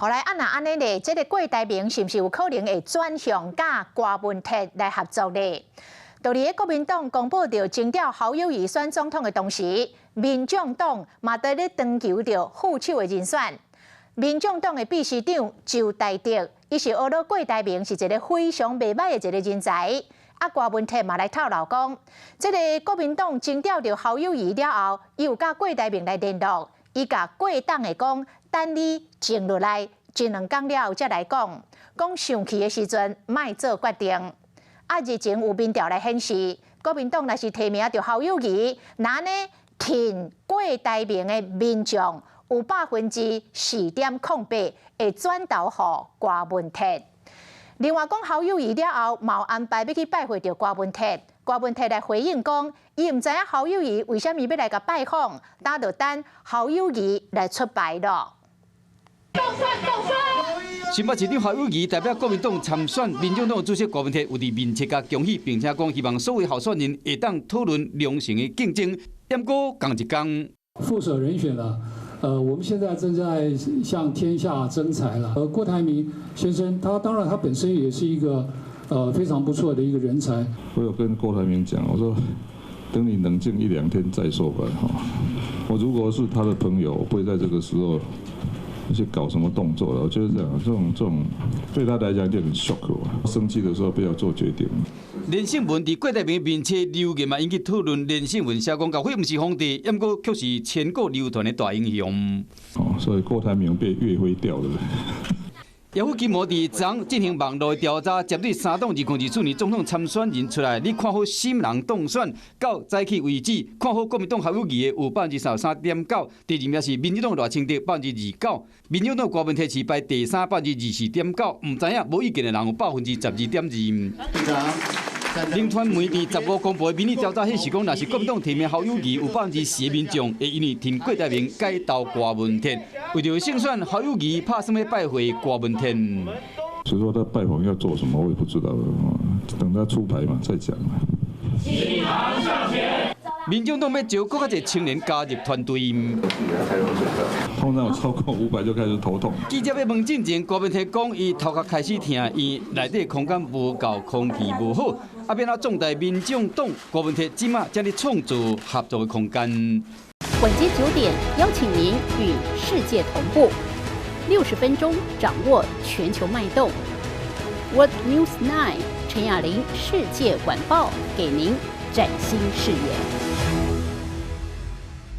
后来安尼咧，这个郭台铭是不是有可能会转向甲郭文铁来合作呢？就伫国民党公布着征调侯友宜选总统的同时，民众党嘛在咧长求着副手的人选。民众党的秘书长周台德，伊是学到郭台铭是一个非常袂歹的一个人才。郭文铁嘛来透露讲，这个国民党征调着侯友宜了后，伊有甲郭台铭来联络，伊甲郭党的讲，等你静落来一两天了后才来讲，讲上去的时阵莫做决定。日前有民调来显示，国民党若是提名着侯友宜，那呢挺郭台铭的民众有4.08%会转投予郭文铁。另外讲侯友宜了后，嘛有安排要去拜会着郭文铁。郭文铁来回应讲，伊唔知影侯友宜为虾米要来甲拜访，等着等侯友宜来出牌咯。新北市长侯友宜代表国民党参选民众党主席郭文铁有伫面切甲恭喜，并且讲希望所有候选人会当讨论良性的竞争，点过讲一讲。副手人选了。我们现在正在向天下征才了。郭台铭先生，他当然他本身也是一个非常不错的一个人才。我有跟郭台铭讲，我说等你冷静1、2天再说吧。我如果是他的朋友，我不会在这个时候去搞什么动作了。我觉得这种对他来讲就很 shock 啊。生气的时候不要做决定。连胜文伫郭台铭面前留言嘛，引起讨论。连胜文写讲，教会不是皇帝，不过却是千古流传的大英雄。所以郭台铭被岳飞掉了。姚虎金模伫昨进行网络调查，针对3党2024年总统参选人出来，你看好新人当选到早起为止，看好国民党侯友宜的有33.9%，第2名是民进党赖清德29%，民进党郭文铁是排第324.9%，唔知影无意见的人有12.2%。领团媒伫15公布的民意调查显示讲，若是国民党提名侯友宜，有10%的民众会因为挺郭台铭改投郭文铁，为着胜选侯友宜，拍算要拜会郭文铁。所以说他拜访要做什么，我也不知道，等他出牌嘛再讲嘛。启航向前。民众党要招更加侪青年加入团队。通常有超过500就开始头痛。记者要问进前，郭文铁讲，伊头壳开始痛，伊内底空间无够，空气无好，变啊壮大民众党。郭文铁即马才咧创造合作的空间。晚间9点，邀请您与世界同步，60分钟掌握全球脉动。World News 9，陈雅玲世界晚报给您崭新视野。